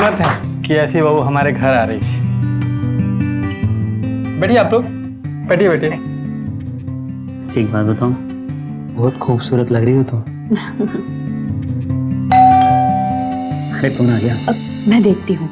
किस्मत है कि ऐसी बहू हमारे घर आ रही थी। बैठिए आप लोग, बैठिए बैठिए। एक बात बताऊं, बहुत खूबसूरत लग रही हो तुम। अरे कौन आ गया? अब मैं देखती हूँ।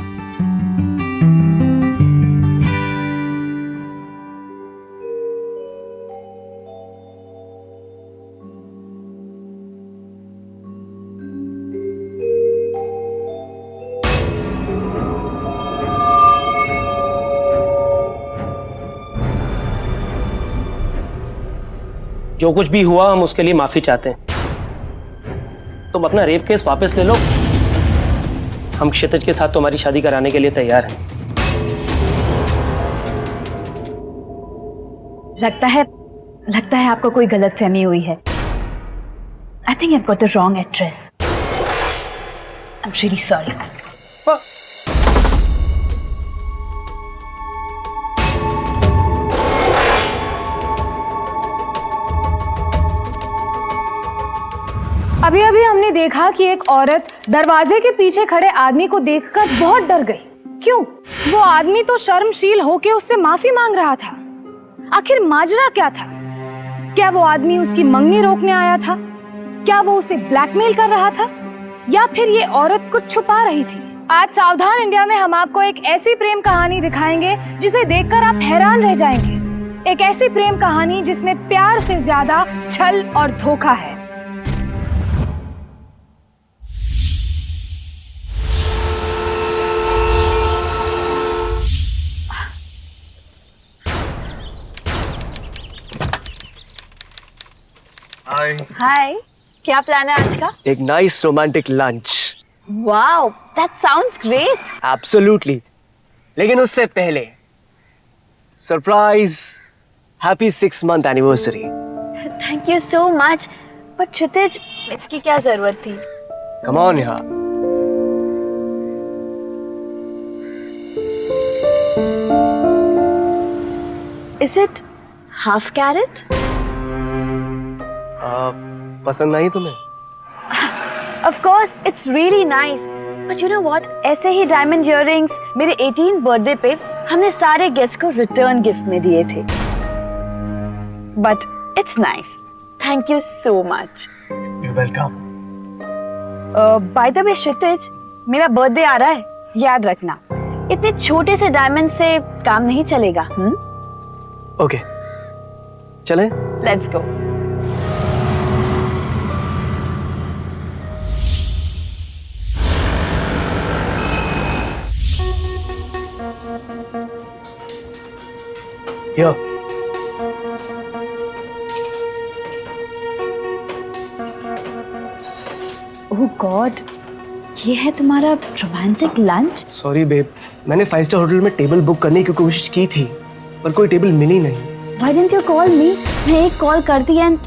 जो कुछ भी हुआ हम उसके लिए माफी चाहते हैं। तुम अपना रेप केस वापस ले लो, हम क्षितिज के साथ तुम्हारी शादी कराने के लिए तैयार हैं। लगता है आपको कोई गलतफहमी हुई है। I think I've got the wrong address. I'm really sorry. अभी अभी हमने देखा कि एक औरत दरवाजे के पीछे खड़े आदमी को देखकर बहुत डर गई। क्यों? वो आदमी तो शर्मशील होकर उससे माफी मांग रहा था। आखिर माजरा क्या था? क्या वो आदमी उसकी मंगनी रोकने आया था? क्या वो उसे ब्लैकमेल कर रहा था? या फिर ये औरत कुछ छुपा रही थी? आज सावधान इंडिया में हम आपको एक ऐसी प्रेम कहानी दिखाएंगे जिसे देखकर आप हैरान रह जाएंगे। एक ऐसी प्रेम कहानी जिसमें प्यार से ज्यादा छल और धोखा है। हाय, क्या प्लान है आज का? एक nice romantic lunch. Wow, that sounds great. Absolutely, लेकिन उससे पहले surprise happy 6 month anniversary. Thank you so much. But Kshitij, इसकी क्या जरूरत थी? कम ऑन यार। Is it half carat? पसंद नहीं तुम्हें? Of course, it's really nice. But you know what? ऐसे ही डायमंड इयररिंग्स मेरे 18th बर्थडे पे हमने सारे गेस्ट को रिटर्न गिफ्ट में दिए थे। But it's nice. Thank you so much. You're welcome. By the way, क्षितिज, मेरा बर्थडे आ रहा है, याद रखना। इतने छोटे से डायमंड से काम नहीं चलेगा। ओके, चलें? Let's go. Here. Oh God, ये है तुम्हारा रोमांटिक लंच? सॉरी बेब, मैंने 5 स्टार होटल में टेबल बुक करने की कोशिश की थी पर कोई टेबल मिली नहीं। Why didn't you call me? मैं एक कॉल करती एंड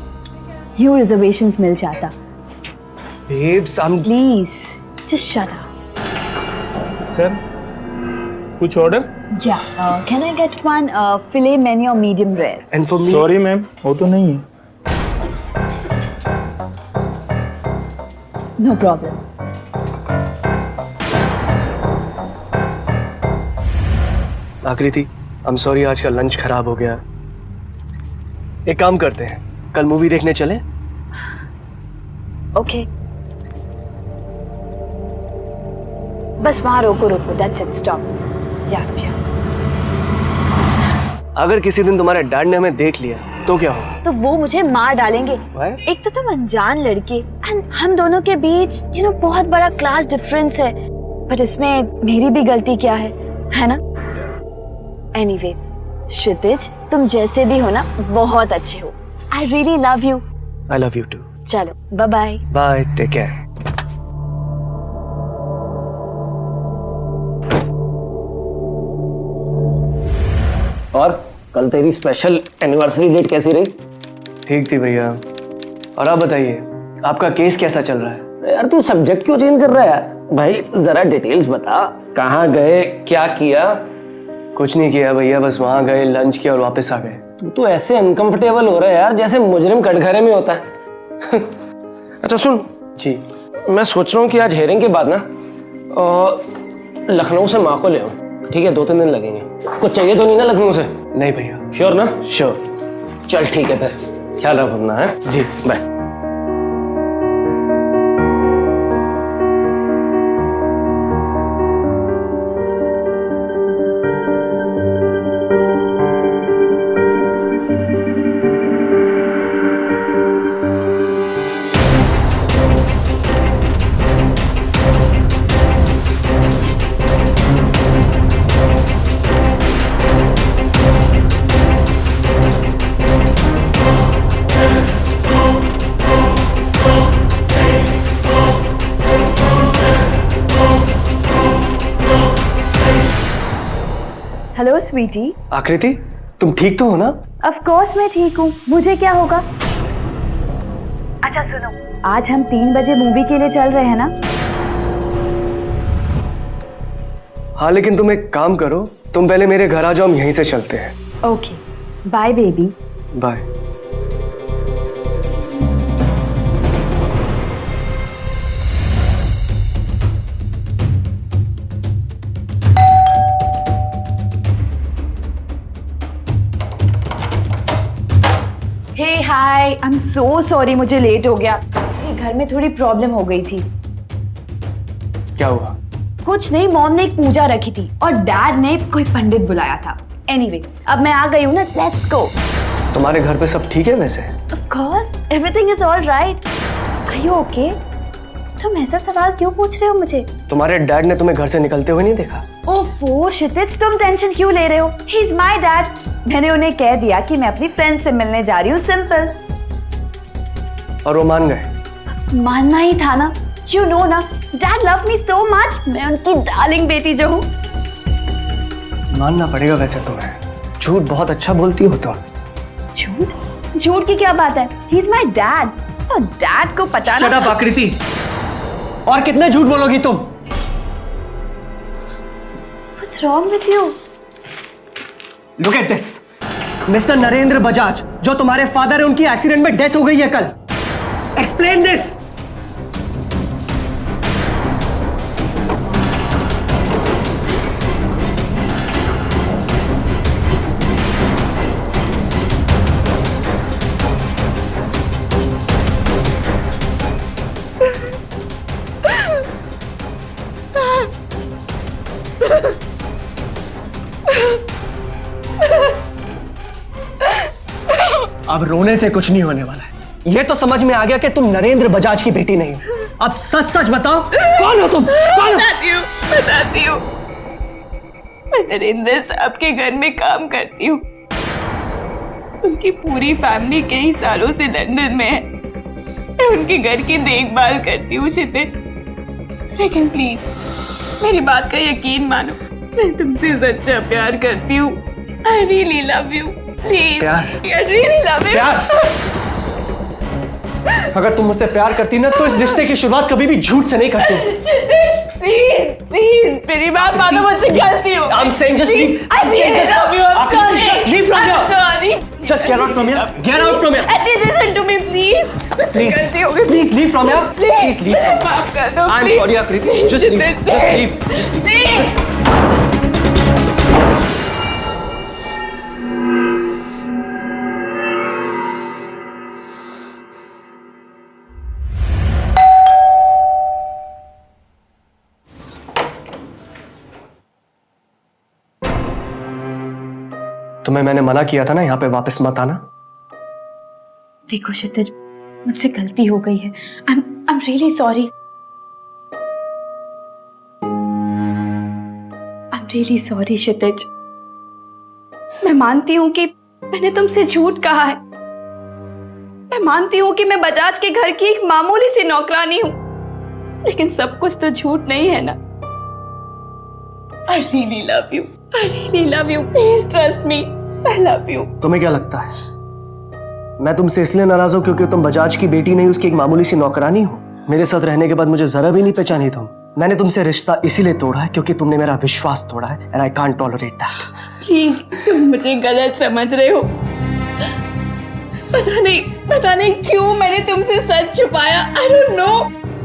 न्यू रिजर्वेशंस मिल जाता। Babes, I'm... Please, just shut up. Sir, कुछ order? Yeah, can I get one filet mignon or medium rare? And for me... sorry ma'am, वो तो नहीं है। No problem. आकृति, I'm sorry आज का लंच खराब हो गया। एक काम करते हैं, कल मूवी देखने चलें? Okay. बस वहाँ रोको। That's it. Stop. Yeah. अगर किसी दिन तुम्हारे डैड ने हमें देख लिया तो क्या हो? तो वो मुझे मार डालेंगे। Why? एक तो तुम अनजान लड़की एंड हम दोनों के बीच बहुत बड़ा क्लास डिफरेंस है। बट इसमें मेरी भी गलती क्या है ना? एनीवे, क्षितिज, तुम जैसे भी हो ना, बहुत अच्छे हो। I really love you. I love you too. चलो, bye bye. Bye, take care. और कल तेरी स्पेशल एनिवर्सरी डेट कैसी रही? ठीक थी भैया। और आप बताइए, आपका केस कैसा चल रहा है? यार तू सब्जेक्ट क्यों चेंज कर रहा है भाई? जरा डिटेल्स बता, कहाँ गए, क्या किया? कुछ नहीं किया भैया, बस वहां गए, लंच किया और वापस आ गए। तू तो ऐसे अनकंफर्टेबल हो रहा है यार जैसे मुजरिम कटघरे में होता है। अच्छा सुन जी। मैं सोच रहा हूँ कि आज हेयरिंग के बाद ना लखनऊ से माँ को ले आऊं, ठीक है? 2-3 दिन लगेंगे। कुछ चाहिए तो नहीं ना लखनऊ से? नहीं भैया। श्योर ना? श्योर। चल ठीक है फिर, ख्याल रख अपना। है जी। बाय। हेलो स्वीटी। आकृति, तुम ठीक तो हो ना? ऑफ कोर्स मैं ठीक हूँ, मुझे क्या होगा? अच्छा सुनो, आज हम 3 बजे मूवी के लिए चल रहे हैं ना? हाँ, लेकिन तुम एक काम करो, तुम पहले मेरे घर आ जाओ, हम यहीं से चलते हैं। Okay, bye baby. Bye. Hey hi, I am so sorry, मुझे लेट हो गया। ये घर में थोड़ी प्रॉब्लम हो गई थी। क्या हुआ? कुछ नहीं, मॉम ने एक पूजा रखी थी और डैड ने कोई पंडित बुलाया था। एनीवे, अब मैं आ गई हूँ ना, लेट्स गो। तुम्हारे घर पे सब ठीक है वैसे? Of course, everything is all right. Are you okay? तुम ऐसा सवाल क्यों पूछ रहे हो मुझे? तुम्हारे डैड ने तुम्हें घर से निकलते हुए नहीं देखा? ओफो क्षितिज, तुम टेंशन क्यों ले रहे हो? He is my dad. मैंने उन्हें कह दिया कि मैं अपनी फ्रेंड से मिलने जा रही हूँ, सिंपल। और वो मान गए? मानना ही था ना, यू नो ना, dad love me so much. मैं उनकी डार्लिंग बेटी जो हूँ। मानना पड़ेगा वैसे तुम्हें, झूठ बहुत अच्छा बोलती हो तुम। झूठ? झूठ की क्या बात है? ही इज माय डैड, और डैड को पता शट अप आकृति, और कितने झूठ बोलोगी तुम? What's wrong with you? Look at this, mister Narendra Bajaj, जो तुम्हारे फादर है, उनकी एक्सीडेंट में डेथ हो गई है कल। Explain this. अब रोने से कुछ नहीं होने वाला है। ये तो समझ में आ गया कि तुम नरेंद्र बजाज की बेटी नहीं हो। अब सच सच बताओ, कौन हो तुम? कौन हो? बताती हूँ। मैं नरेंद्र साहब के घर में काम करती हूँ। उनकी पूरी फैमिली कई सालों से लंदन में है। मैं उनके घर की देखभाल करती हूँ क्षितिज। लेकिन प्लीज मेरी बात का यकीन मानो, मैं तुमसे सच्चा प्यार करती हूँ। I really love you. Please. प्यार? I really love you. प्यार? अगर तुम मुझसे प्यार करती ना, तो इस रिश्ते की शुरुआत कभी भी झूठ से नहीं करती। प्लीज मेरी बात मानो, मुझसे गलती हो। I'm saying just leave. I really love you. I'm sorry. Just leave from here. I'm sorry. Just get out from here. Get out from here. At least listen to me, please. Please, गलती हो गई। please leave from here. Please leave from here. माफ कर दो। I'm please. sorry, Akriti. Just leave. Just leave. Just leave. Please. तुम्हें मैंने मना किया था ना, यहाँ पे वापस मत आना। देखो क्षितिज, मुझसे गलती हो गई है। I'm really sorry. I'm really sorry क्षितिज। मैं मानती हूँ कि मैंने तुमसे झूठ कहा है। मैं मानती हूँ कि मैं बजाज के घर की एक मामूली सी नौकरानी हूँ, लेकिन सब कुछ तो झूठ नहीं है ना। I really love you. I really love you. Please trust me. I love you. तुम्हें क्या लगता है मैं तुमसे इसलिए नाराज हूं क्योंकि तुम बजाज की बेटी नहीं, उसकी एक मामूली सी नौकरानी हो? मेरे साथ रहने के बाद मुझे जरा भी नहीं पहचानी तुम। मैंने तुमसे रिश्ता इसीलिए तोड़ा है क्योंकि तुमने मेरा विश्वास तोड़ा है, and I can't tolerate that. Please, तुम मुझे गलत समझ रहे हो। पता नहीं क्यों मैंने तुमसे सच छुपाया। I don't know.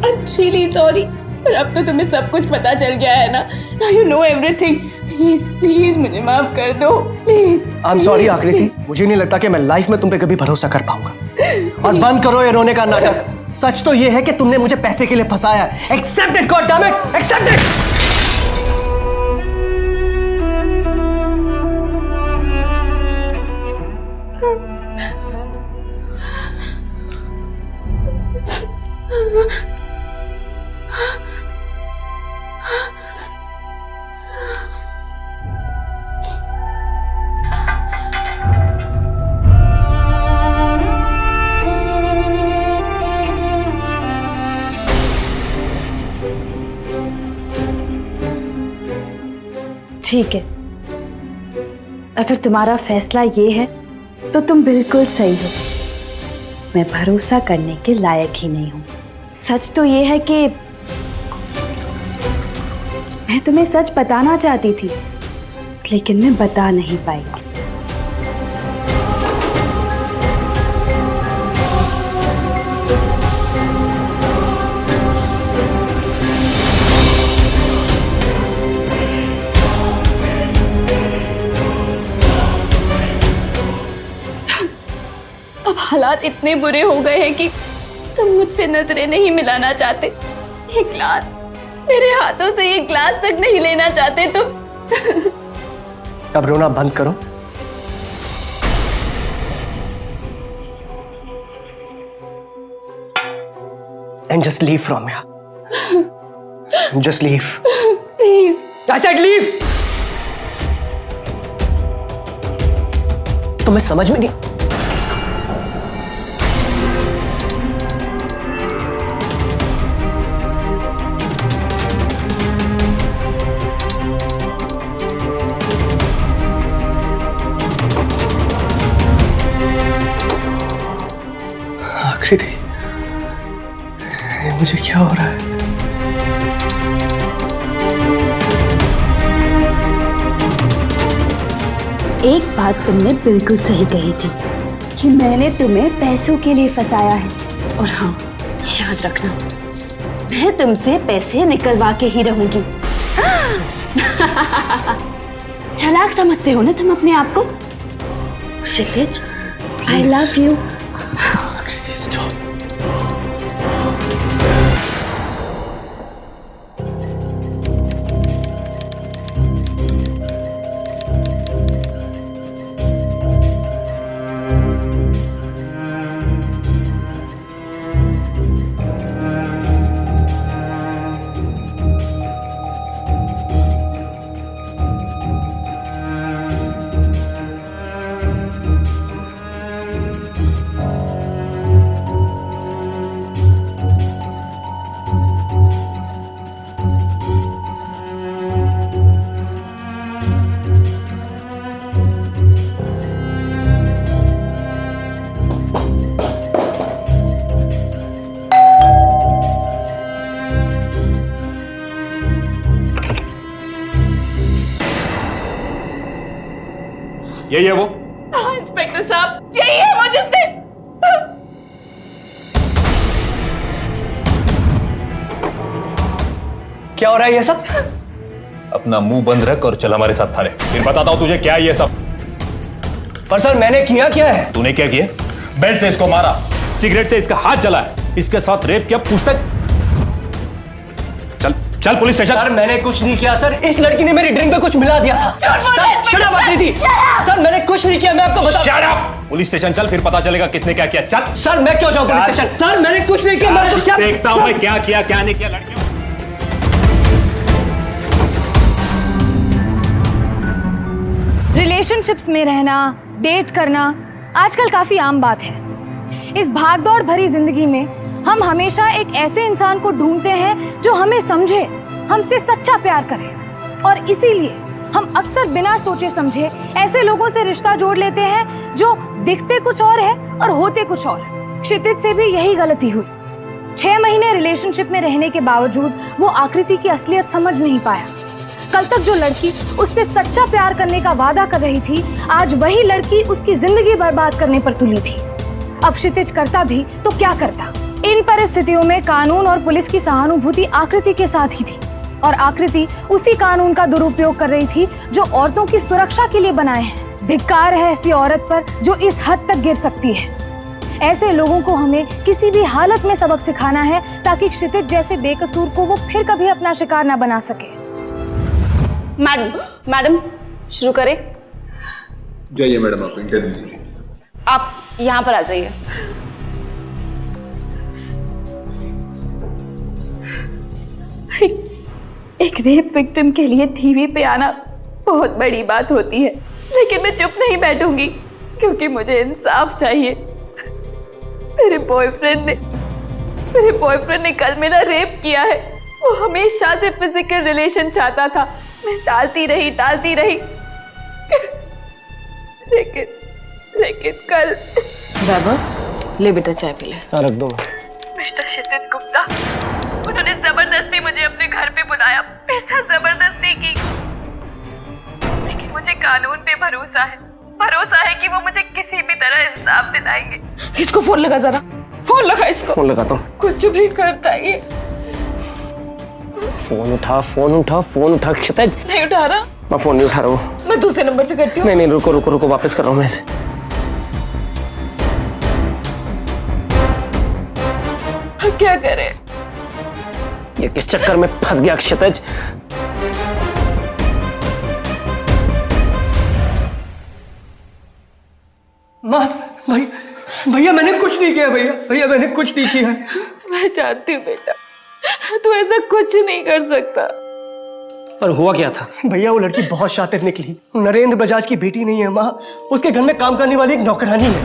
I'm really sorry. पर अब तो तुम्हें सब कुछ पता चल गया है ना। Now you know everything. Please please मुझे माफ कर दो प्लीज। आई एम सॉरी आकृति, मुझे नहीं लगता कि मैं लाइफ में तुम पे कभी भरोसा कर पाऊंगा। और बंद करो ये रोने का नाटक। सच तो ये है कि तुमने मुझे पैसे के लिए फंसाया है। Accept it, god damn it, accept it. ठीक है, अगर तुम्हारा फैसला ये है तो तुम बिल्कुल सही हो। मैं भरोसा करने के लायक ही नहीं हूं। सच तो ये है कि मैं तुम्हें सच बताना चाहती थी, लेकिन मैं बता नहीं पाई। अब हालात इतने बुरे हो गए हैं कि तुम मुझसे नजरें नहीं मिलाना चाहते। ये ग्लास, मेरे हाथों से ये ग्लास तक नहीं लेना चाहते तुम। अब रोना बंद करो। And just leave from here. Just leave. Please. I said leave. तुम्हें समझ में नहीं। आकृति, मुझे क्या हो रहा है? एक बात तुमने बिल्कुल सही कही थी कि मैंने तुम्हें पैसों के लिए फंसाया है। और हाँ, याद रखना, मैं तुमसे पैसे निकलवा के ही रहूंगी। चालाक समझते हो ना तुम अपने आप को? क्षितिज, आई लव यू। यही है वो? हाँ इंस्पेक्टर साहब, यही है वो जिसने। क्या हो रहा है ये सब? अपना मुंह बंद रख और चल हमारे साथ थाने, फिर बताता हूं तुझे क्या है ये सब। पर सर, मैंने किया क्या है? तूने क्या किया? बेल्ट से इसको मारा, सिगरेट से इसका हाथ जला है, इसके साथ रेप किया, पूछताछ। चल चल पुलिस स्टेशन। सर, मैंने कुछ नहीं किया सर। इस लड़की ने मेरी ड्रिंक में कुछ मिला दिया था। शट अप आकृति। सर, मैंने कुछ नहीं किया, मैं आपको बता। Shut up! पुलिस स्टेशन चल, फिर पता चलेगा किसने क्या किया। चल। सर, मैं क्यों जाऊं पुलिस स्टेशन? सर, मैंने कुछ नहीं किया। मैं तो क्या देखता हूं मैं क्या किया क्या नहीं किया लड़कियों। रिलेशनशिप्स में रहना, डेट करना आजकल काफी आम बात है। इस भागदौड़ भरी जिंदगी में हम हमेशा एक ऐसे इंसान को ढूंढते हैं जो हमें समझे, हमसे सच्चा प्यार करे, और इसीलिए हम अक्सर बिना सोचे समझे ऐसे लोगों से रिश्ता जोड़ लेते हैं जो दिखते कुछ और है और होते कुछ और। क्षितिज से भी यही गलती हुई। 6 महीने रिलेशनशिप में रहने के बावजूद वो आकृति की असलियत समझ नहीं पाया। कल तक जो लड़की उससे सच्चा प्यार करने का वादा कर रही थी, आज वही लड़की उसकी जिंदगी बर्बाद करने पर तुली थी। अब क्षितिज करता भी तो क्या करता? इन परिस्थितियों में कानून और पुलिस की सहानुभूति आकृति के साथ ही थी और आकृति उसी कानून का दुरुपयोग कर रही थी जो औरतों की सुरक्षा के लिए बनाए हैं। धिक्कार है ऐसी औरत पर जो इस हद तक गिर सकती है। ऐसे लोगों को हमें किसी भी हालत में सबक सिखाना है ताकि क्षितिज जैसे बेकसूर को वो फिर कभी अपना शिकार ना बना सके। मैडम शुरू करें। जाइए मैडम, आप इंटरव्यू दीजिए। आप यहाँ पर आ जाइए। एक रेप विक्टिम के लिए टीवी पे आना बहुत बड़ी बात होती है, लेकिन मैं चुप नहीं बैठूंगी क्योंकि मुझे इंसाफ चाहिए। मेरे बॉयफ्रेंड ने कल मेरा रेप किया है। वो हमेशा से फिजिकल रिलेशन चाहता था। मैं टालती रही लेकिन कल। वैभव ले बेटा चाय पी ले। रख दो। मिस्टर क्षितिज गुप्ता, उन्होंने जबरदस्ती मुझे अपने घर पे बुलाया, मेरे साथ जबरदस्ती की। लेकिन मुझे कानून पे भरोसा है कि वो मुझे किसी भी तरह इंसाफ दिलाएंगे। इसको फोन लगा, जरा फोन लगा इसको। फोन लगाता हूँ। कुछ भी करता है ये। फोन उठा क्षितिज। नहीं उठा रहा। मैं फोन नहीं उठा रहा हूँ। मैं दूसरे नंबर से करती हूँ। नहीं रुको वापस कर रहा हूँ मैं इसे। क्या करे? ये किस चक्कर में फंस गया क्षितिज? माँ, भैया मैंने कुछ नहीं किया। भैया मैंने कुछ नहीं किया। मैं जानती हूँ बेटा, तू ऐसा कुछ नहीं कर सकता। पर हुआ क्या था? भैया वो लड़की बहुत शातिर निकली। नरेंद्र बजाज की बेटी नहीं है माँ, उसके घर में काम करने वाली एक नौकरानी है।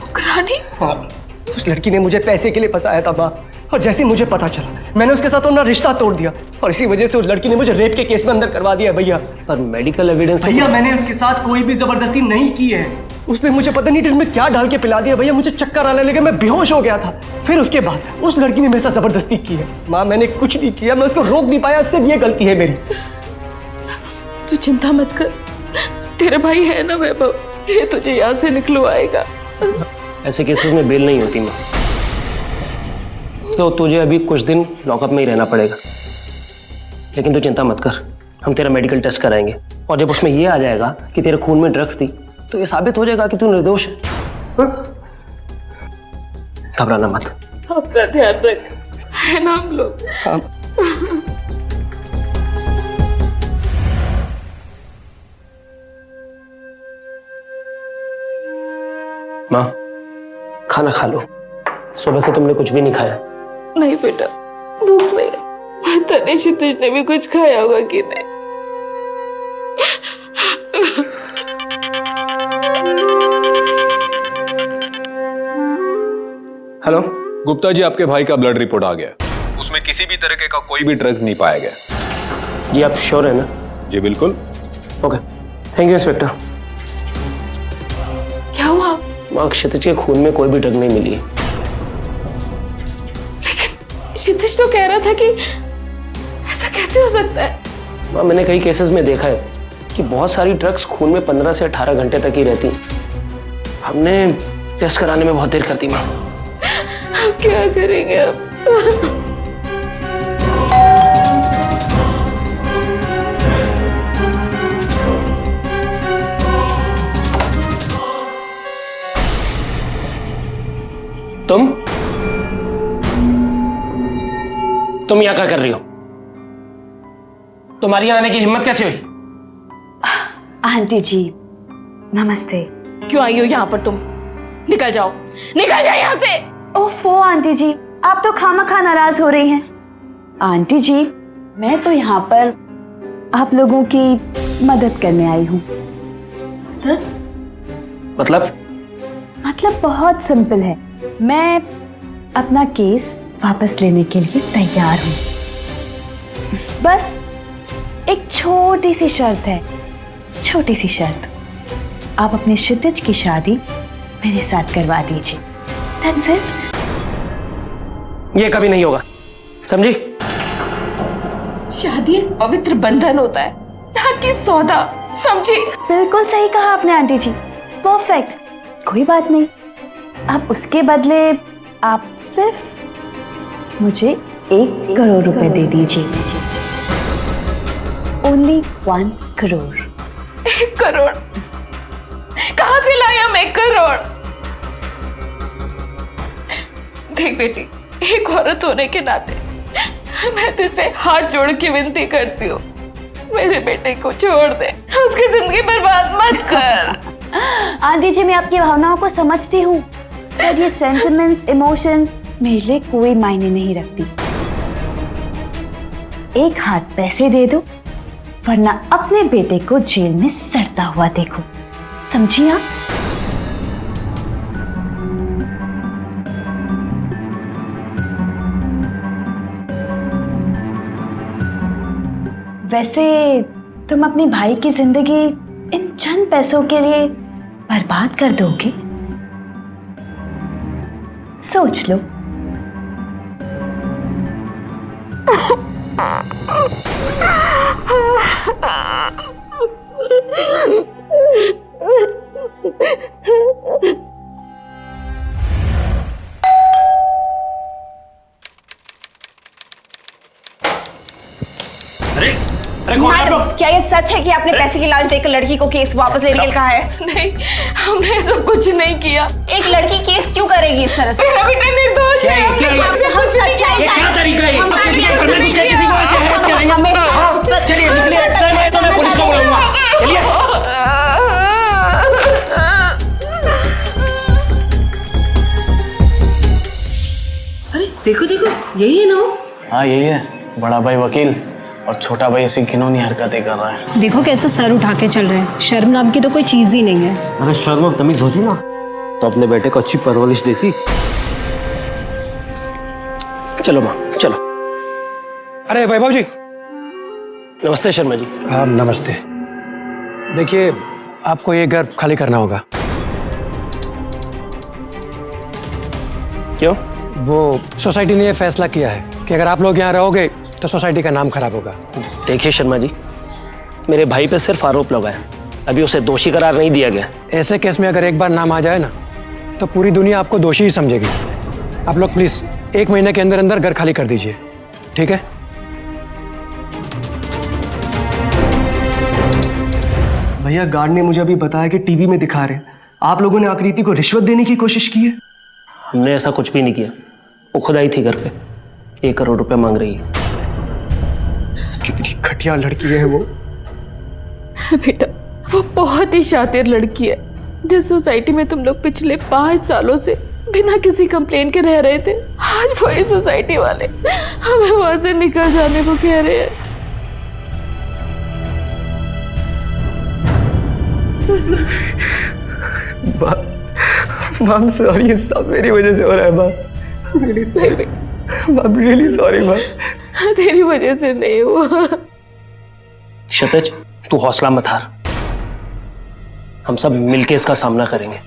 नौकरानी? हाँ, उस लड़की ने मुझे पैसे के लिए फंसाया था माँ, और जैसे ही मुझे पता चला मैंने उसके साथ अपना रिश्ता तोड़ दिया और इसी वजह से उस लड़की ने मुझे रेप के केस में अंदर करवा दिया भैया। पर मेडिकल एविडेंस भैया मैंने उसके साथ कोई भी जबरदस्ती नहीं की है। उसने मुझे पता नहीं ड्रिंक में क्या डाल के पिला दिया भैया, मुझे चक्कर आने लगे, मैं बेहोश हो गया था। फिर उसके बाद उस लड़की ने मेरे साथ जबरदस्ती की है। माँ मैंने कुछ नहीं किया, मैं उसको रोक नहीं पाया, सिर्फ ये गलती है मेरी। तू चिंता मत कर, तेरा भाई है ना वैभव, ये तुझे यहाँ से निकलवाएगा। ऐसे केसेस में बेल नहीं होती माँ, तो तुझे अभी कुछ दिन लॉकअप में ही रहना पड़ेगा। लेकिन तू चिंता मत कर, हम तेरा मेडिकल टेस्ट कराएंगे और जब उसमें ये आ जाएगा कि तेरे खून में ड्रग्स थी तो ये साबित हो जाएगा कि तू निर्दोष है। घबराना मत। अपना ध्यान रख, है ना हम लोग। हाँ। माँ खाना खा लो, सुबह से तुमने कुछ भी नहीं खाया। नहीं बेटा, भूख नहीं है। पता नहीं क्षितिज ने भी कुछ खाया होगा कि नहीं। हेलो गुप्ता जी, आपके भाई का ब्लड रिपोर्ट आ गया। उसमें किसी भी तरह का कोई भी ड्रग्स नहीं पाया गया। जी आप श्योर है ना? जी बिल्कुल। Okay, thank you inspector. क्या हुआ? माँ क्षितिज के खून में कोई भी ड्रग नहीं मिली। लेकिन क्षितिज तो कह रहा था कि ऐसा कैसे हो सकता है? माँ मैंने कई केसेस में देखा है कि बहुत सारी ड्रग्स खून में 15 से 18 घंटे तक ही रहती। हमने टेस्ट कराने में बहुत देर कर दी माँ। अब क्या करेंगे अब? तुम यहाँ क्या कर रही हो? तुम्हारी यहाँ आने की हिम्मत कैसे हुई? आंटी जी नमस्ते। क्यों आई हो यहाँ पर तुम? निकल जाओ यहाँ से। ओफो आंटी जी, आप तो खामखा नाराज हो रही हैं। आंटी जी मैं तो यहाँ पर आप लोगों की मदद करने आई हूँ। मतलब बहुत सिंपल है, मैं अपना केस वापस लेने के लिए तैयार हूँ। बस एक छोटी सी शर्त है, छोटी सी शर्त। आप अपने क्षितिज की शादी मेरे साथ करवा दीजिए। That's it। ये कभी नहीं होगा, समझी? शादी एक पवित्र बंधन होता है, ना कि सौदा, समझी? बिल्कुल सही कहा आपने आंटी जी, परफेक्ट। कोई बात नहीं, आप उसके बदले आप सिर्फ मुझे 1 करोड़ रुपए दे दीजिए। ओनली 1 करोड़। 1 करोड़? कहां से लाए हम 1 करोड़? देख बेटी, एक औरत होने के नाते मैं तुझसे हाथ जोड़ के विनती करती हूँ, मेरे बेटे को छोड़ दे, उसकी जिंदगी बर्बाद मत कर। आंटी जी, मैं आपकी भावनाओं को समझती हूँ, पर ये सेंटिमेंट्स, इमोशंस मेरे लिए कोई मायने नहीं रखती। एक हाथ पैसे दे दो, वरना अपने बेटे को जेल में सड़ता हुआ देखो। समझी आप? वैसे तुम अपनी भाई की जिंदगी इन चंद पैसों के लिए बर्बाद कर दोगे? सोच लो। अरे कौन है आप लोग? क्या ये सच है कि आपने पैसे की लालच देकर लड़की को केस वापस लेने के लिए कहा है? नहीं, हमने ऐसा कुछ नहीं किया। एक लड़की केस क्यों करेगी इस तरह से? मेरा बेटा निर्दोष है। आपसे हम सच्चाई ये क्या तरीका है? हम आप किसी आपने के घर में घुस के किसी को ऐसे हैरेस करेंगे? हमें हाँ, चलिए निकलिए, सर मैं तो मैं पुलिस को बुलाऊंगा। चलिए। अरे देखो देखो, यही है ना वो? हाँ यही है, बड़ा भाई वकील और छोटा भाई ऐसी घिनौनी हरकतें कर रहा है। देखो कैसे सर उठा के चल रहे हैं, शर्म नाम की तो कोई चीज ही नहीं है। अगर शर्म और तमीज होती ना तो अपने बेटे को अच्छी परवरिश देती। चलो माँ, चलो। अरे वैभव जी। नमस्ते शर्मा जी। हाँ नमस्ते। देखिए, आपको ये घर खाली करना होगा। क्यों? वो सोसाइटी ने ये फैसला किया है कि अगर आप लोग यहाँ रहोगे तो सोसाइटी का नाम खराब होगा। देखिए शर्मा जी, मेरे भाई पे सिर्फ आरोप लगा है, अभी उसे दोषी करार नहीं दिया गया। ऐसे केस में अगर एक बार नाम आ जाए ना तो पूरी दुनिया आपको दोषी ही समझेगी। आप लोग प्लीज 1 महीने के अंदर अंदर घर खाली कर दीजिए, ठीक है? भैया, गार्ड ने मुझे अभी बताया कि टीवी में दिखा रहे आप लोगों ने आकृति को रिश्वत देने की कोशिश की है। हमने ऐसा कुछ भी नहीं किया, वो खुद आई थी घर पे, 1 करोड़ रुपए मांग रही है। कितनी घटिया लड़की है वो। बेटा, वो बहुत ही शातिर लड़की है। जिस सोसाइटी में तुम लोग पिछले 5 सालों से बिना किसी कंप्लेन के रह रहे थे, आज वही सोसाइटी वाले हमें वहां से निकल जाने को कह रहे हैं। मैम सॉरी, ये सब मेरी वजह से हो रहा है। Ma'am really sorry. Ma'am really sorry. Ma'am तेरी वजह से नहीं हुआ। क्षितिज, तू हौसला मत हार, हम सब मिलके इसका सामना करेंगे।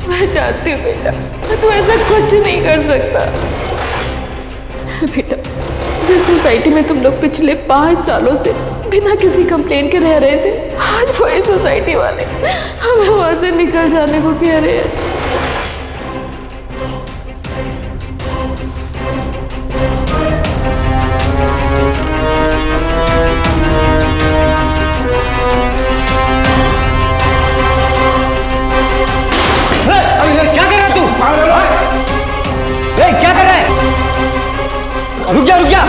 मैं चाहती हूँ बेटा, तू ऐसा कुछ नहीं कर सकता। बेटा, जिस सोसाइटी में तुम लोग पिछले 5 सालों से बिना किसी कंप्लेन के रह रहे थे, आज वही सोसाइटी वाले हमें वहां से निकल जाने को कह रहे हैं। क्या कर रहा है तू? क्या कर रहा है? रुक जा, रुक जा।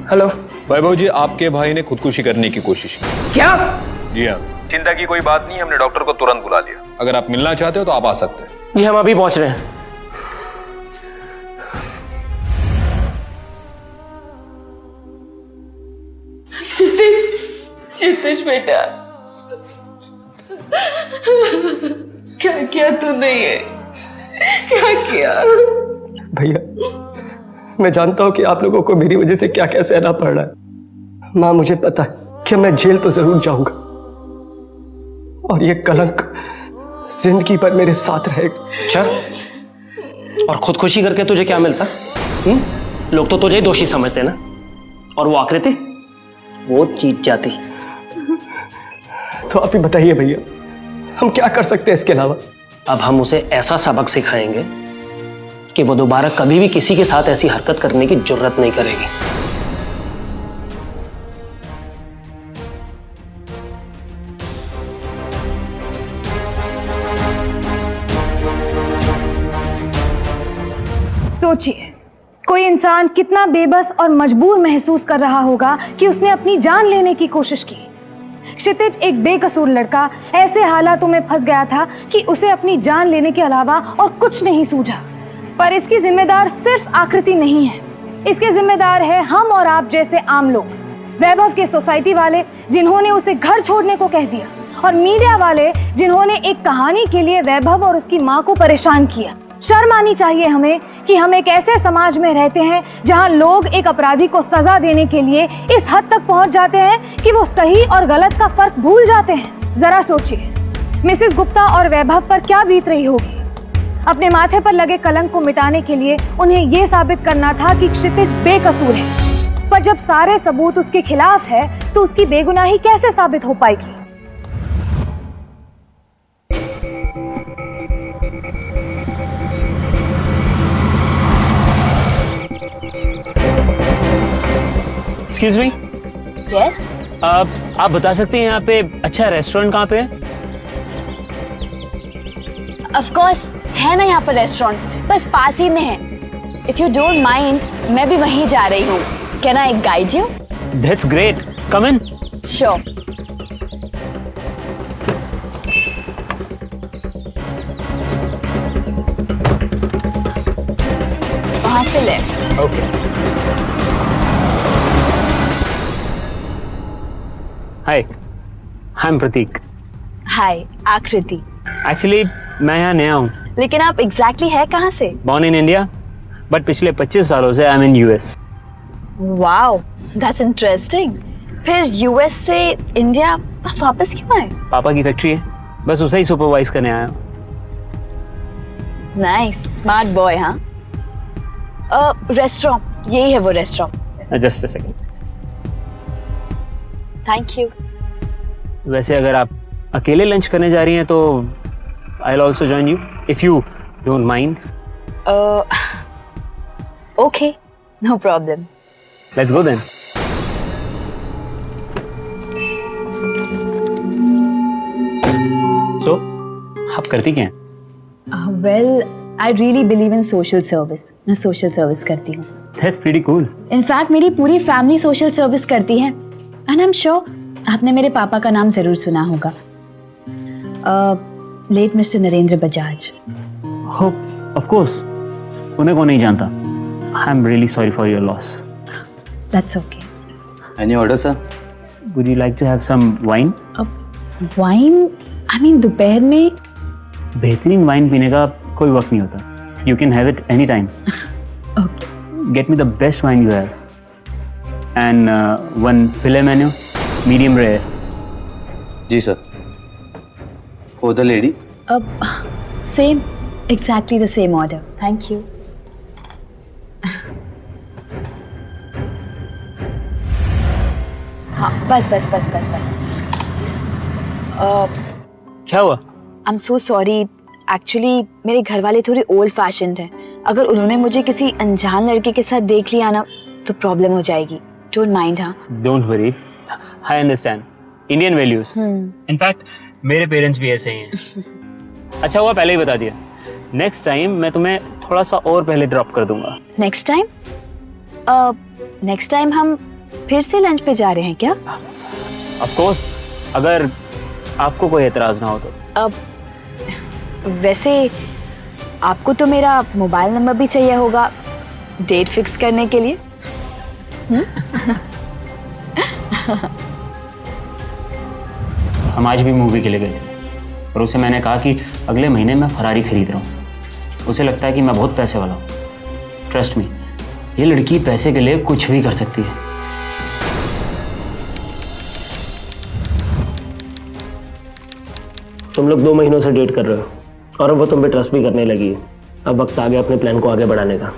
हेलो वैभव जी, आपके भाई ने खुदकुशी करने की कोशिश की। क्या? जी हाँ। चिंता की कोई बात नहीं, हमने डॉक्टर को तुरंत बुला लिया। अगर आप मिलना चाहते हो तो आप आ सकते हैं। जी हम अभी पहुंच रहे हैं। क्षितिज, क्षितिज बेटा, क्या किया तूने ये? क्या किया? भैया, मैं जानता हूं कि आप लोगों को मेरी वजह से क्या क्या सहना पड़ रहा है। माँ, मुझे पता है कि मैं जेल तो जरूर जाऊंगा और ये कलंक जिंदगी भर मेरे साथ रहेगा। अच्छा, और खुदकुशी करके तुझे क्या मिलता? लोग तो तुझे दोषी समझते हैं ना, और वो आकृति वो जीत जाती। तो आप ही बताइए भैया, हम क्या कर सकते हैं इसके अलावा? अब हम उसे ऐसा सबक सिखाएंगे कि वो दोबारा कभी भी किसी के साथ ऐसी हरकत करने की जुर्रत नहीं करेगी। सोचिए, कोई इंसान कितना बेबस और मजबूर महसूस कर रहा होगा कि उसने अपनी जान लेने की कोशिश की। क्षितिज एक बेकसूर लड़का ऐसे हालातों में फंस गया था कि उसे अपनी जान लेने के अलावा और कुछ नहीं सूझा। पर इसकी जिम्मेदार सिर्फ आकृति नहीं है, इसके जिम्मेदार है हम और आप जैसे आम लोग, वैभव के सोसाइटी वाले जिन्होंने उसे घर छोड़ने को कह दिया, और मीडिया वाले जिन्होंने एक कहानी के लिए वैभव और उसकी माँ को परेशान किया। शर्म आनी चाहिए हमें कि हम एक ऐसे समाज में रहते हैं जहां लोग एक अपराधी को सजा देने के लिए इस हद तक पहुंच जाते हैं कि वो सही और गलत का फर्क भूल जाते हैं। जरा सोचिए, मिसेस गुप्ता और वैभव पर क्या बीत रही होगी। अपने माथे पर लगे कलंक को मिटाने के लिए उन्हें यह साबित करना था कि क्षितिज बेकसूर है, पर जब सारे सबूत उसके खिलाफ है तो उसकी बेगुनाही कैसे साबित हो पाएगी? Excuse me. यस, आप बता सकते हैं यहाँ पे अच्छा रेस्टोरेंट कहाँ पे है? ऑफ कोर्स है ना यहाँ पर रेस्टोरेंट, बस पास ही में है। इफ यू डोंट माइंड, मैं भी वहीं जा रही हूँ। Can I guide you? That's great, come in. Sure. वहाँ से left. Okay. Hi, I am Prateek. Hi, Aakriti. Actually मैं यहाँ नया हूँ। लेकिन आप एग्जैक्टली है कहाँ से? बॉर्न इन इंडिया, बट पिछले 25 सालों से I am in US. Wow, that's interesting. फिर यूएस से इंडिया आप वापस क्यों आए? पापा की फैक्ट्री है, बस उसे ही सुपरवाइज करने आया हूँ। Nice, smart boy. हाँ, रेस्टोरेंट, यही है वो restaurant. Just a second. Thank you. वैसे अगर आप अकेले लंच करने जा रही हैं तो I will also join you if you don't mind. Okay, no problem. Let's go then. So आप करती क्या हैं? Well, I really believe in social service. मैं सोशल सर्विस करती हूँ। That's pretty cool. इनफैक्ट मेरी पूरी फैमिली सोशल सर्विस करती है। एंड आई एम श्योर आपने मेरे पापा का नाम जरूर सुना होगा, लेट मिस्टर नरेंद्र बजाज। हो, ऑफ कोर्स, उन्हें कौन नहीं जानता। I am really sorry for your loss. That's okay. Any order sir? Would you like to have some wine? Wine? I mean दोपहर में? बेहतरीन वाइन पीने का कोई वक्त नहीं होता। You can have it any time. Okay. Get me the best wine you have and one filet मेन्यू, मीडियम रेयर। जी sir. For the lady? Same, exactly the same order. Thank you. हाँ, बस बस बस बस बस। क्या हुआ? I am so sorry. Actually मेरे घर वाले थोड़े ओल्ड फैशन्ड हैं। अगर उन्होंने मुझे किसी अनजान लड़के के साथ देख लिया ना तो प्रॉब्लम हो जाएगी। Don't mind. हाँ, don't worry, I understand Indian values. In fact मेरे पेरेंट्स भी ऐसे ही हैं। अच्छा हुआ पहले ही बता दिया। नेक्स्ट टाइम मैं तुम्हें थोड़ा सा और पहले ड्रॉप कर दूंगा। Next time? नेक्स्ट टाइम हम फिर से लंच पे जा रहे हैं क्या? ऑफ कोर्स, अगर आपको कोई एतराज ना हो तो। वैसे आपको तो मेरा मोबाइल नंबर भी चाहिए होगा डेट फिक्स करने के लिए। हम आज भी मूवी के लिए गए। और उसे मैंने कहा कि अगले महीने मैं फरारी खरीद रहा हूँ। उसे लगता है कि मैं बहुत पैसे वाला हूँ। ट्रस्ट मी, ये लड़की पैसे के लिए कुछ भी कर सकती है। तुम लोग 2 महीनों से डेट कर रहे हो और अब वो तुम पे ट्रस्ट भी करने लगी है। अब वक्त आ गया अपने प्लान को आगे बढ़ाने का।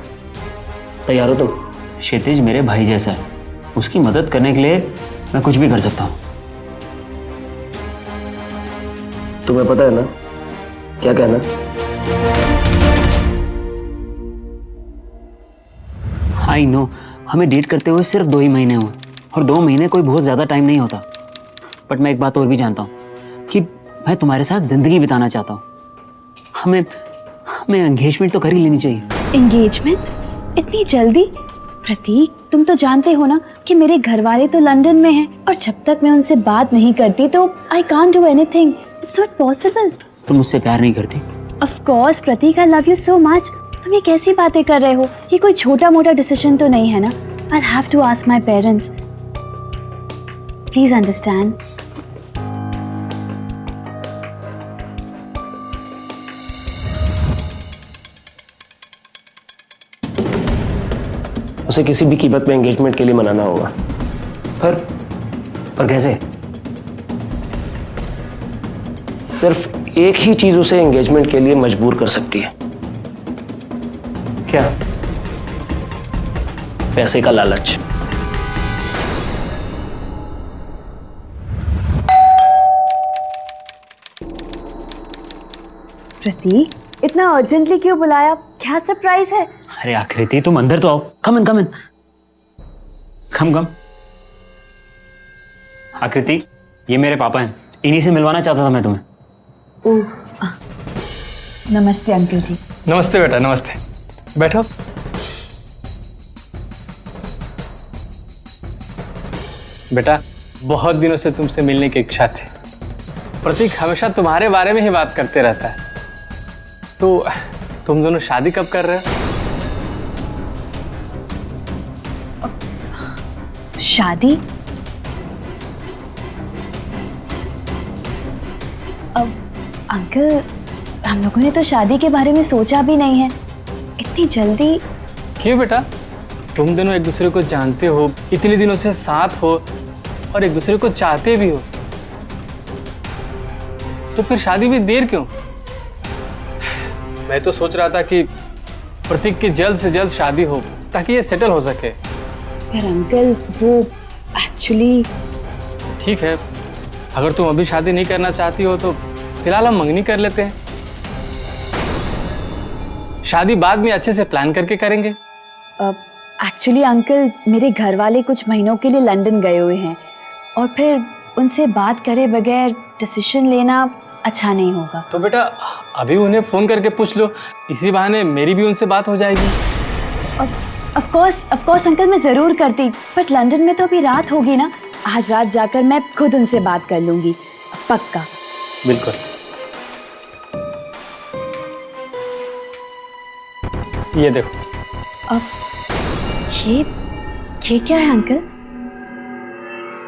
तैयार हो तुम? क्षितिज मेरे भाई जैसा है, उसकी मदद करने के लिए मैं कुछ भी कर सकता हूँ। तुम्हें पता है ना क्या कहना? आई नो, हमें डेट करते हुए सिर्फ 2 ही महीने हुए और 2 महीने कोई बहुत ज़्यादा टाइम नहीं होता। बट मैं एक बात और भी जानता हूँ कि मैं तुम्हारे साथ ज़िंदगी बिताना चाहता हूँ। हमें एंगेजमेंट तो कर ही लेनी चाहिए। एंगेजमेंट? इतनी जल्दी? प्रतीक, तुम तो जानते हो ना कि मेरे घर वाले तो लंदन में हैं और जब तक मैं उनसे बात नहीं करती तो I can't do anything. It's not possible. तुम मुझसे प्यार नहीं करती? Of course Prateek, I love you so much. तुम ये कैसी बातें कर रहे हो? ये कोई छोटा मोटा डिसीजन तो नहीं है ना। I have to ask my parents. Please understand. उसे किसी भी कीमत में एंगेजमेंट के लिए मनाना होगा। पर कैसे? सिर्फ एक ही चीज उसे एंगेजमेंट के लिए मजबूर कर सकती है। क्या? पैसे का लालच। प्रतीक, इतना अर्जेंटली क्यों बुलाया? क्या सरप्राइज है? अरे आकृति, तुम अंदर तो आओ। कम इन। कम। आकृति, ये मेरे पापा हैं, इन्हीं से मिलवाना चाहता था मैं तुम्हें। नमस्ते अंकल जी। नमस्ते बेटा, नमस्ते। बैठो। बेटा, बहुत दिनों से तुमसे मिलने की इच्छा थी। प्रतीक हमेशा तुम्हारे बारे में ही बात करते रहता है। तो तुम दोनों शादी कब कर रहे हो? शादी? अब अंकल, हम लोगों ने तो शादी के बारे में सोचा भी नहीं है। इतनी जल्दी? क्यों बेटा, तुम दोनों एक दूसरे को जानते हो, इतने दिनों से साथ हो और एक दूसरे को चाहते भी हो, तो फिर शादी में देर क्यों? मैं तो सोच रहा था कि प्रतीक की जल्द से जल्द शादी हो ताकि ये सेटल हो सके। पर अंकल, वो एक्चुअली... ठीक है, अगर तुम अभी शादी नहीं करना चाहती हो तो फिलहाल हम मंगनी कर लेते हैं। शादी बाद में अच्छे से प्लान करके करेंगे। एक्चुअली अंकल, मेरे घर वाले कुछ महीनों के लिए लंदन गए हुए हैं और फिर उनसे बात करे बगैर डिसीजन लेना अच्छा नहीं होगा। तो बेटा अभी उन्हें फोन करके पूछ लो, इसी बहाने मेरी भी उनसे बात हो जाएगी। ऑफ कोर्स अंकल, मैं जरूर करती, बट लंदन में तो अभी रात होगी ना। आज रात जाकर मैं खुद उनसे बात कर लूंगी, पक्का। बिल्कुल। ये देखो। अब ये क्या है अंकल?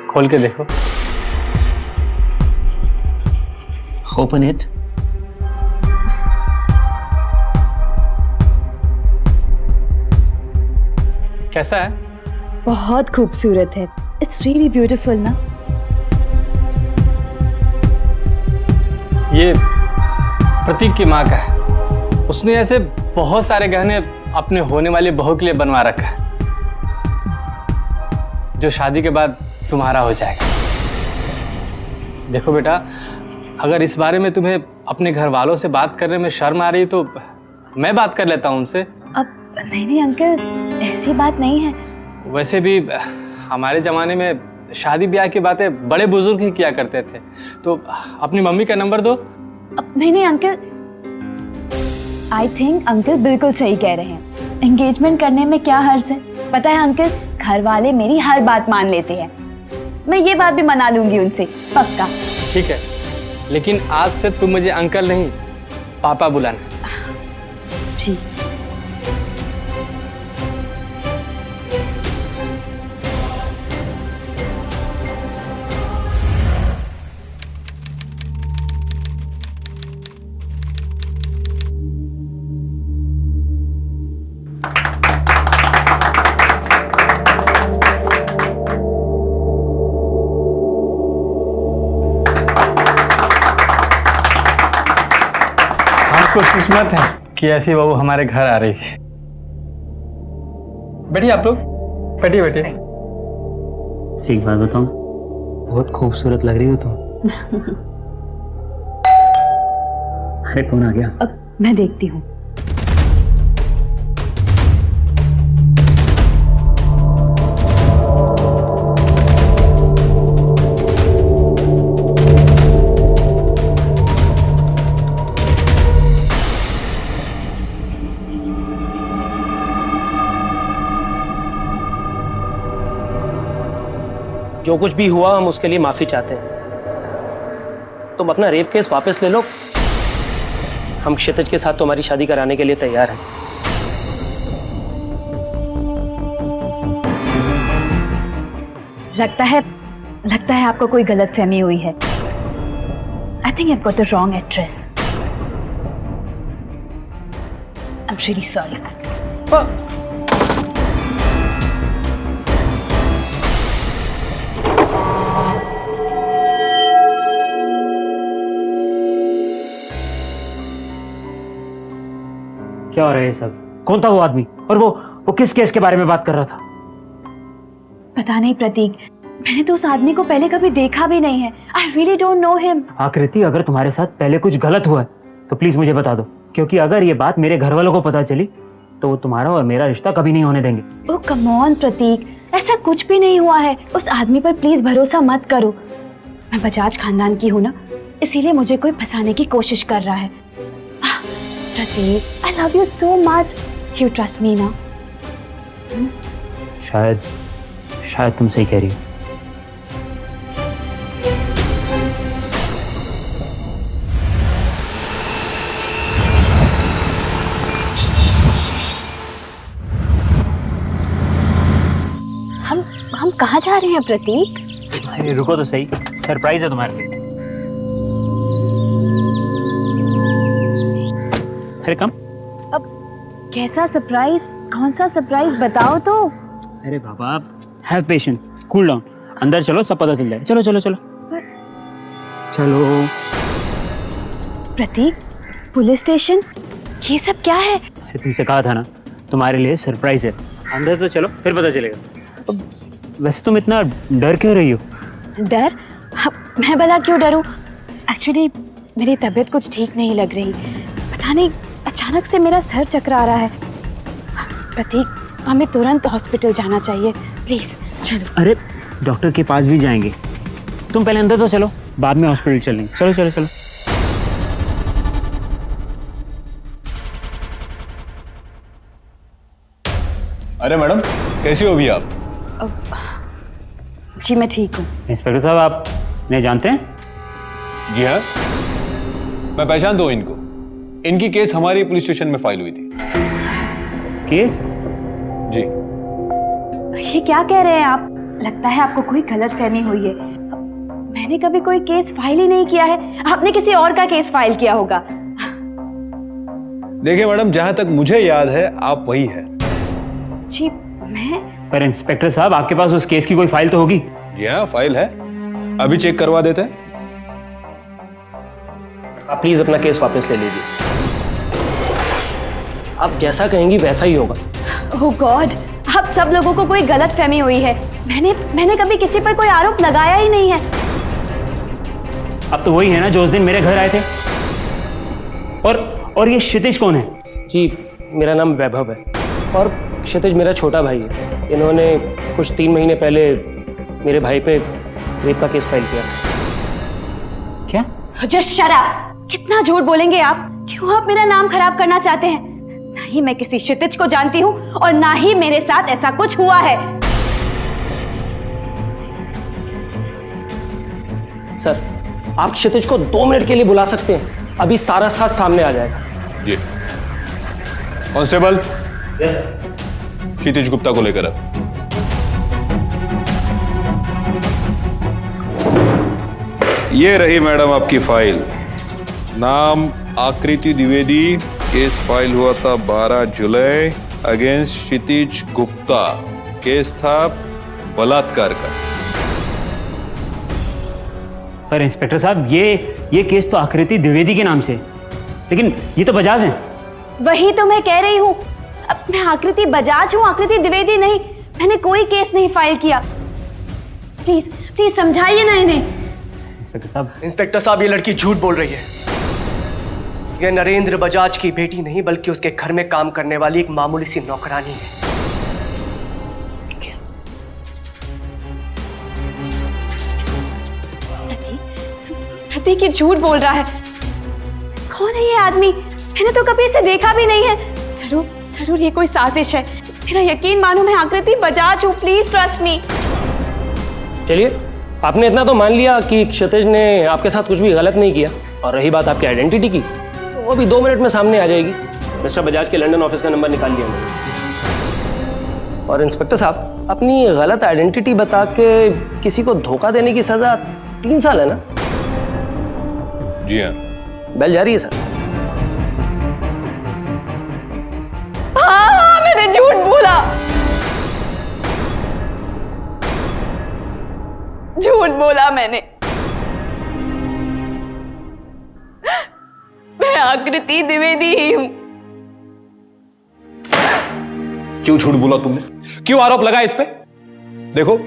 खोल के देखो। Open it. कैसा है? बहुत खूबसूरत है। इट्स रियली ब्यूटीफुल ना। ये प्रतीक की माँ का है। उसने ऐसे बहुत सारे गहने अपने होने वाली बहू के लिए बनवा रखा है, जो शादी के बाद तुम्हारा हो जाएगा। देखो बेटा, अगर इस बारे में तुम्हें अपने घर वालों से बात करने में शर्म आ रही तो मैं बात कर लेता हूँ उनसे। अब नहीं अंकल, ऐसी बात नहीं है। वैसे भी हमारे ज़माने में शादी ब्याह की बातें बड़े बुजुर्ग ही किया करते थे। तो अपनी मम्मी का नंबर दो। अब नहीं अंकल, आई थिंक अंकल बिल्कुल सही कह रहे हैं। एंगेजमेंट करने में क्या हर्ज है? पता है अंकल, घर वाले मेरी हर बात मान लेते हैं। मैं ये बात भी मना लूंगी उनसे, पक्का। ठीक है, लेकिन आज से तुम मुझे अंकल नहीं पापा बुलाना। जी। खुशकिस्मत है कि ऐसी बहू हमारे घर आ रही है। बैठिए आप लोग, बैठिए बैठिए। एक बात बताऊं, बहुत खूबसूरत लग रही हो तुम। अरे कौन आ गया? अब मैं देखती हूँ। जो कुछ भी हुआ हम उसके लिए माफी चाहते हैं। तुम अपना रेप केस वापस ले लो, हम क्षितिज के साथ तुम्हारी शादी कराने के लिए तैयार हैं। लगता है आपको कोई गलतफहमी हुई है। I think I've got the wrong address. I'm really sorry. क्या हो रहा है ये सब? कौन था वो आदमी? और वो किस केस के बारे में बात कर रहा था? पता नहीं प्रतीक, मैंने तो उस आदमी को पहले कभी देखा भी नहीं है। I really don't know him. आकृति, अगर तुम्हारे साथ पहले कुछ गलत हुआ है तो प्लीज मुझे बता दो, क्योंकि अगर ये बात मेरे घर वालों को पता चली तो वो तुम्हारा और मेरा रिश्ता कभी नहीं होने देंगे। ओह कम ऑन प्रतीक, ऐसा कुछ भी नहीं हुआ है। उस आदमी पर प्लीज भरोसा मत करो। मैं बजाज खानदान की हूँ ना, इसीलिए मुझे कोई फंसाने की कोशिश कर रहा है। प्रतीक, I love you so much. You trust me ना? शायद तुम सही कह रही हो। हम कहाँ जा रहे हैं प्रतीक? अरे रुको तो सही, सरप्राइज है तुम्हारे लिए। अरे कम। अब कैसा सरप्राइज? कौन सा सरप्राइज बताओ तो। अरे बाबा, हैव पेशेंस, कूल डाउन। अंदर चलो, सब पता चल जाए। चलो चलो चलो चलो। प्रतीक, पुलिस स्टेशन, ये सब क्या है? अरे तुमसे कहा था ना, तुम्हारे लिए सरप्राइज है। अंदर तो चलो, फिर पता चलेगा। वैसे तुम इतना डर क्यों रही हो? डर? मैं भला क्यों डरूं? एक्चुअली मेरी तबीयत कुछ ठीक नहीं लग रही। पता नहीं, अचानक से मेरा सर चकरा रहा है। प्रतीक, हमें तुरंत हॉस्पिटल जाना चाहिए, प्लीज चलो। अरे डॉक्टर के पास भी जाएंगे, तुम पहले अंदर तो चलो, बाद में हॉस्पिटल चलेंगे। चलो चलो चलो। अरे मैडम, कैसी हो अभी आप? जी मैं ठीक हूँ। इंस्पेक्टर साहब, आप नहीं जानते हैं? जी हाँ, मैं पहचानता हूँ इनको। इनकी केस हमारी पुलिस स्टेशन में फाइल हुई थी। केस? जी। ये क्या कह रहे हैं आप? लगता है आपको कोई गलतफहमी हुई है। मैंने कभी कोई केस फाइल ही नहीं किया है। आपने किसी और का केस फाइल किया होगा। देखिए मैडम, जहां तक मुझे याद है आप वही है। जी मैं? पर इंस्पेक्टर साहब, आपके पास उस केस की कोई फाइल तो होगी? जी हाँ, फाइल है, अभी चेक करवा देते हैं। आप प्लीज अपना केस वापस ले लीजिए। आप जैसा कहेंगी वैसा ही होगा। ओह गॉड, आप सब लोगों को कोई गलतफहमी हुई है। मैंने कभी किसी पर कोई आरोप लगाया ही नहीं है। अब तो वही है ना जो उस दिन मेरे घर आए थे। और ये क्षितिज कौन है? जी, मेरा नाम वैभव है और क्षितिज मेरा छोटा भाई है। इन्होंने कुछ 3 महीने पहले मेरे भाई पे रेप का केस फाइल किया। क्या? Just shut up! कितना झूठ बोलेंगे आप? क्यों आप मेरा नाम खराब करना चाहते हैं? ना ही मैं किसी क्षितिज को जानती हूँ और ना ही मेरे साथ ऐसा कुछ हुआ है। सर, आप क्षितिज को 2 मिनट के लिए बुला सकते हैं? अभी सारा सच सामने आ जाएगा। जी कांस्टेबल, क्षितिज गुप्ता को लेकर अब। ये रही मैडम आपकी फाइल। नाम आकृति द्विवेदी, केस फाइल हुआ था 12 जुलाई अगेंस्ट क्षितिज गुप्ता। केस था बलात्कार का। पर इंस्पेक्टर साहब, ये केस तो आकृति द्विवेदी के नाम से। लेकिन ये तो बजाज हैं। वही तो मैं कह रही हूँ। अब मैं आकृति बजाज हूँ, आकृति द्विवेदी नहीं। मैंने कोई केस नहीं फाइल किया। प्लीज प्लीज समझाइए ना इन्हें। इंस्पेक्टर साहब, ये लड़की झूठ बोल रही है। ये नरेंद्र बजाज की बेटी नहीं बल्कि उसके घर में काम करने वाली एक मामूली सी नौकरानी है। प्रतीक ये झूठ बोल रहा है। कौन है ये आदमी? मैंने तो कभी इसे देखा भी नहीं है। जरूर जरूर ये कोई साजिश है। मेरा यकीन मानो, मैं आकृति बजाज हूँ। Please trust me. चलिए, आपने इतना तो मान लिया कि क्षितिज ने आपके साथ कुछ भी गलत नहीं किया। और रही बात आपकी आइडेंटिटी की, तो वो भी 2 मिनट में सामने आ जाएगी। मिस्टर बजाज के लंदन ऑफिस का नंबर निकाल लिया मैंने। और इंस्पेक्टर साहब, अपनी गलत आइडेंटिटी बता के किसी को धोखा देने की सजा 3 साल है ना? जी हाँ। बेल जा रही है सर। हाँ, मैंने झूठ बोला। झूठ बोला मैंने। मैं आकृति द्विवेदी ही हूं। क्यों झूठ बोला तुमने? क्यों आरोप लगा इस पे? देखो,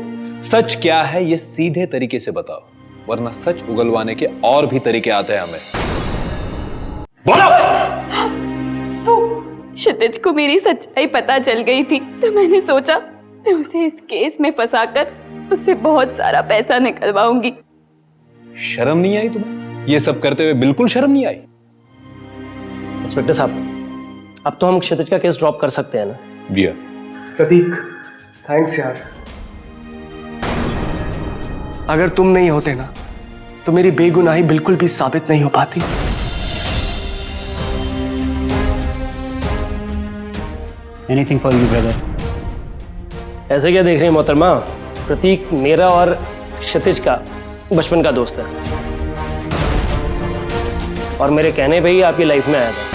सच क्या है ये सीधे तरीके से बताओ, वरना सच उगलवाने के और भी तरीके आते हैं हमें। बोलो। वो क्षितिज को मेरी सच्चाई पता चल गई थी, तो मैंने सोचा मैं उसे इस केस में फंसाकर उससे बहुत सारा पैसा निकलवाऊंगी। शर्म नहीं आई तुम्हें? ये सब करते हुए बिल्कुल शर्म नहीं आई? इंस्पेक्टर साहब, अब तो हम क्षितिज का केस ड्रॉप कर सकते हैं ना? जी हाँ। प्रतीक, थैंक्स यार। अगर तुम नहीं होते ना, तो मेरी बेगुनाही बिल्कुल भी साबित नहीं हो पाती। Anything for you brother. ऐसे क्या देख रहे हैं मोहतरमा? प्रतीक मेरा और क्षितिज का बचपन का दोस्त है, और मेरे कहने पे ही आपकी लाइफ में आया था।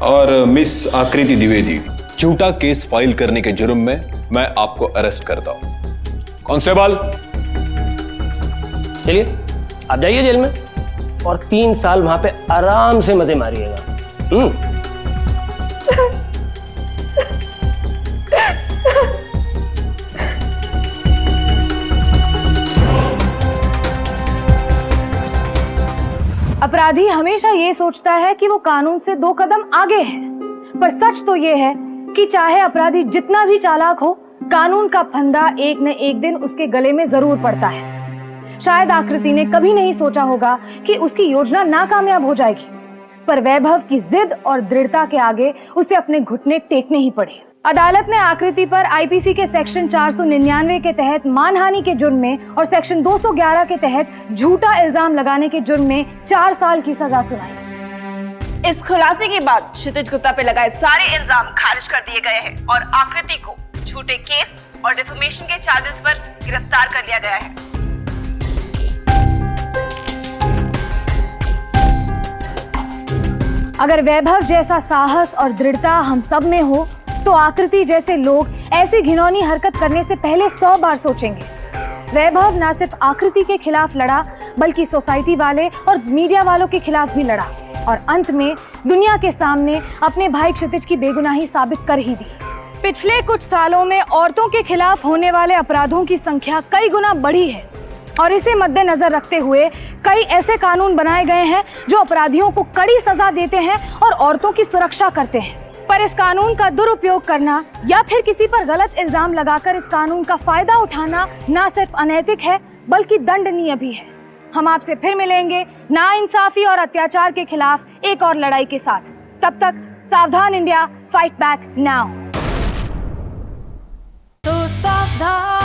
और मिस आकृति द्विवेदी, झूठा केस फाइल करने के जुर्म में मैं आपको अरेस्ट करता हूं। कांस्टेबल, चलिए आप जाइए जेल में, और 3 साल वहां पे आराम से मजे मारिएगा। अपराधी हमेशा ये सोचता है कि वो कानून से 2 कदम आगे है, पर सच तो ये है कि चाहे अपराधी जितना भी चालाक हो, कानून का फंदा एक न एक दिन उसके गले में जरूर पड़ता है। शायद आकृति ने कभी नहीं सोचा होगा कि उसकी योजना नाकामयाब हो जाएगी, पर वैभव की जिद और दृढ़ता के आगे उसे अपने घुटने टेकने ही पड़े। अदालत ने आकृति पर आईपीसी के सेक्शन 499 के तहत मानहानि के जुर्म में और सेक्शन 211 के तहत झूठा इल्जाम लगाने के जुर्म में 4 साल की सजा सुनाई। इस खुलासे के बाद क्षितिज गुप्ता पे लगाए सारे इल्जाम खारिज कर दिए गए हैं और आकृति को झूठे केस और डिफेमेशन के चार्जेस पर गिरफ्तार कर लिया गया है। अगर वैभव जैसा साहस और दृढ़ता हम सब में हो, तो आकृति जैसे लोग ऐसी घिनौनी हरकत करने से पहले 100 बार सोचेंगे। वैभव न सिर्फ आकृति के खिलाफ लड़ा, बल्कि सोसाइटी वाले और मीडिया वालों के खिलाफ भी लड़ा, और अंत में दुनिया के सामने अपने भाई क्षितिज की बेगुनाही साबित कर ही दी। पिछले कुछ सालों में औरतों के खिलाफ होने वाले अपराधों की संख्या कई गुना बढ़ी है, और इसे मद्देनजर रखते हुए कई ऐसे कानून बनाए गए हैं जो अपराधियों को कड़ी सजा देते हैं और औरतों की सुरक्षा करते हैं। पर इस कानून का दुरुपयोग करना या फिर किसी पर गलत इल्जाम लगाकर इस कानून का फायदा उठाना न सिर्फ अनैतिक है, बल्कि दंडनीय भी है। हम आपसे फिर मिलेंगे नाइंसाफी और अत्याचार के खिलाफ एक और लड़ाई के साथ। तब तक सावधान इंडिया, फाइट बैक नाउ। तो सावधान